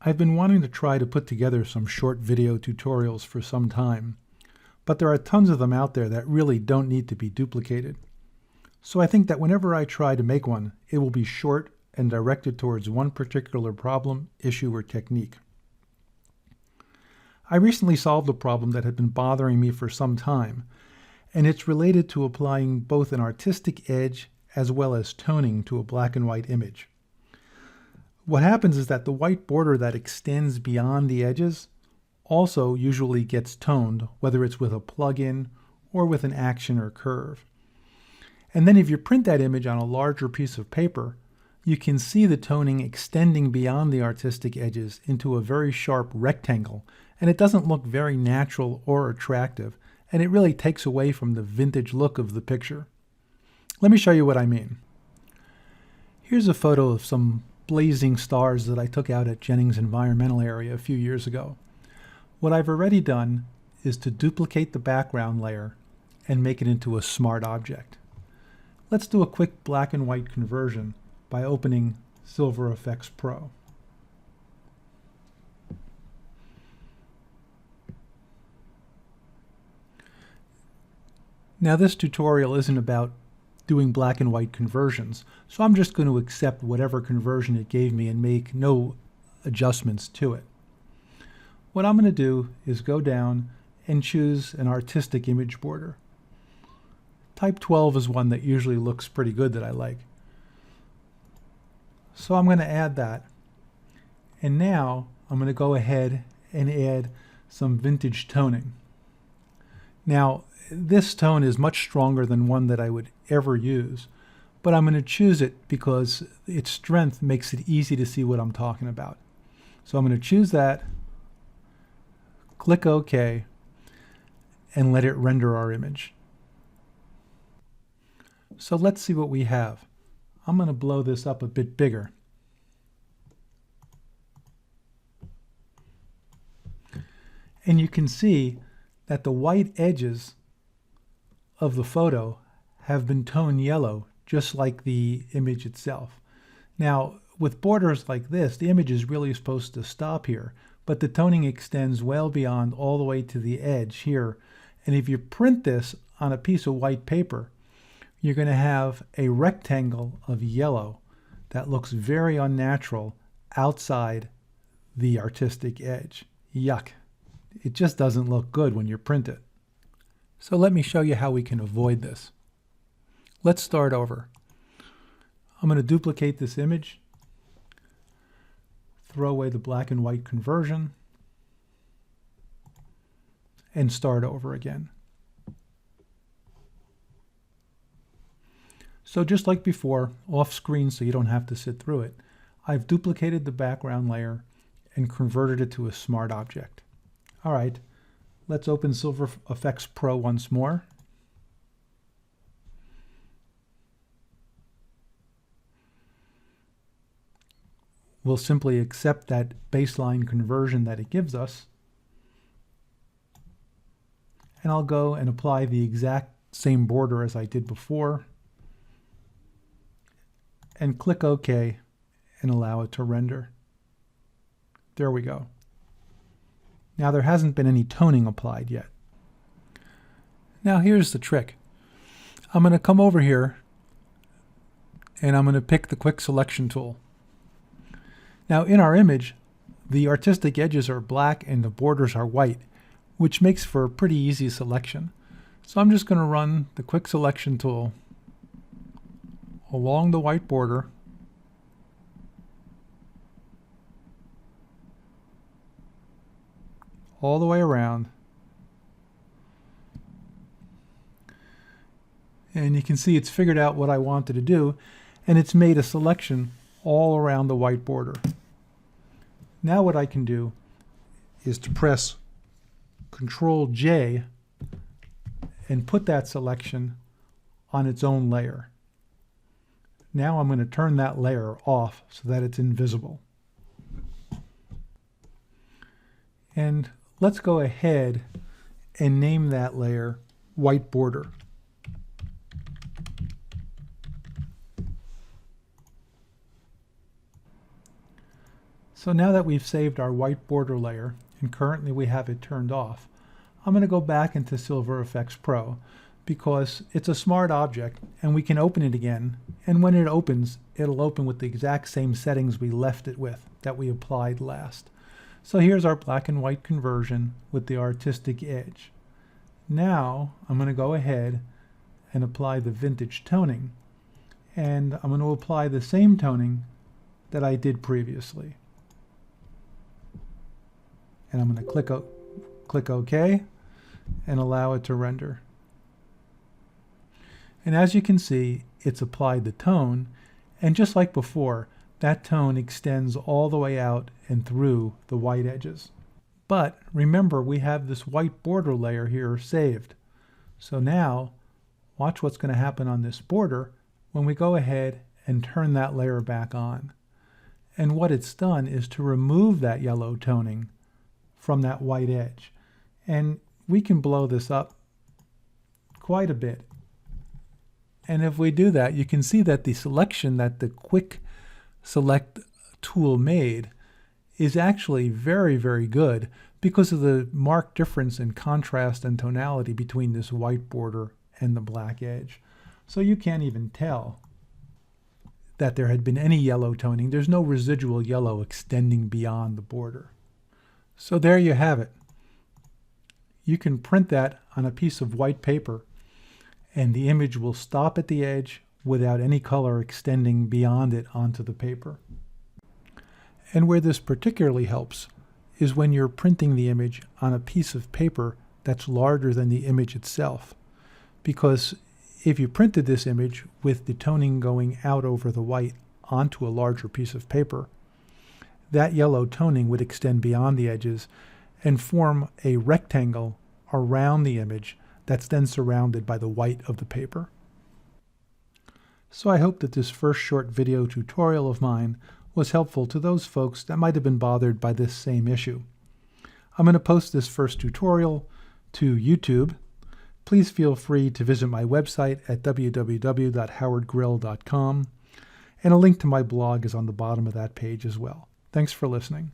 I've been wanting to try to put together some short video tutorials for some time, but there are tons of them out there that really don't need to be duplicated. So I think that whenever I try to make one, it will be short and directed towards one particular problem, issue, or technique. I recently solved a problem that had been bothering me for some time, and it's related to applying both an artistic edge as well as toning to a black and white image. What happens is that the white border that extends beyond the edges also usually gets toned, whether it's with a plug-in or with an action or curve. And then if you print that image on a larger piece of paper, you can see the toning extending beyond the artistic edges into a very sharp rectangle, and it doesn't look very natural or attractive, and it really takes away from the vintage look of the picture. Let me show you what I mean. Here's a photo of some blazing stars that I took out at Jennings Environmental Area a few years ago. What I've already done is to duplicate the background layer and make it into a smart object. Let's do a quick black and white conversion by opening SilverEfex Pro. Now this tutorial isn't about doing black and white conversions, so I'm just going to accept whatever conversion it gave me and make no adjustments to it. What I'm going to do is go down and choose an artistic image border. Type 12 is one that usually looks pretty good that I like. So I'm going to add that. And now I'm going to go ahead and add some vintage toning. Now, this tone is much stronger than one that I would ever use, but I'm going to choose it because its strength makes it easy to see what I'm talking about. So I'm going to choose that, click OK, and let it render our image. So let's see what we have. I'm going to blow this up a bit bigger. And you can see that the white edges of the photo have been toned yellow, just like the image itself. Now, with borders like this, the image is really supposed to stop here, but the toning extends well beyond all the way to the edge here. And if you print this on a piece of white paper, you're going to have a rectangle of yellow that looks very unnatural outside the artistic edge. Yuck. It just doesn't look good when you print it. So let me show you how we can avoid this. Let's start over. I'm going to duplicate this image, throw away the black and white conversion, and start over again. So just like before, off screen so you don't have to sit through it, I've duplicated the background layer and converted it to a smart object. All right. Let's open SilverEfex Pro once more. We'll simply accept that baseline conversion that it gives us. And I'll go and apply the exact same border as I did before. And click OK and allow it to render. There we go. Now there hasn't been any toning applied yet. Now here's the trick. I'm going to come over here and I'm going to pick the quick selection tool. Now in our image, the artistic edges are black and the borders are white, which makes for a pretty easy selection. So I'm just going to run the quick selection tool along the white border all the way around. And you can see it's figured out what I wanted to do, and it's made a selection all around the white border. Now what I can do is to press Control J and put that selection on its own layer. Now I'm going to turn that layer off so that it's invisible. And let's go ahead and name that layer White Border. So now that we've saved our white border layer, and currently we have it turned off, I'm going to go back into SilverEfex Pro because it's a smart object and we can open it again, and when it opens, it'll open with the exact same settings we left it with that we applied last. So here's our black and white conversion with the artistic edge. Now I'm going to go ahead and apply the vintage toning, and I'm going to apply the same toning that I did previously. And I'm going to click OK and allow it to render. And as you can see, it's applied the tone, and just like before, that tone extends all the way out and through the white edges. But remember, we have this white border layer here saved. So now, watch what's going to happen on this border when we go ahead and turn that layer back on. And what it's done is to remove that yellow toning from that white edge. And we can blow this up quite a bit. And if we do that, you can see that the selection that the quick select tool made is actually very, very good because of the marked difference in contrast and tonality between this white border and the black edge. So you can't even tell that there had been any yellow toning. There's no residual yellow extending beyond the border. So there you have it. You can print that on a piece of white paper and the image will stop at the edge without any color extending beyond it onto the paper. And where this particularly helps is when you're printing the image on a piece of paper that's larger than the image itself. Because if you printed this image with the toning going out over the white onto a larger piece of paper, that yellow toning would extend beyond the edges and form a rectangle around the image that's then surrounded by the white of the paper. So I hope that this first short video tutorial of mine was helpful to those folks that might have been bothered by this same issue. I'm going to post this first tutorial to YouTube. Please feel free to visit my website at www.howardgrill.com, and a link to my blog is on the bottom of that page as well. Thanks for listening.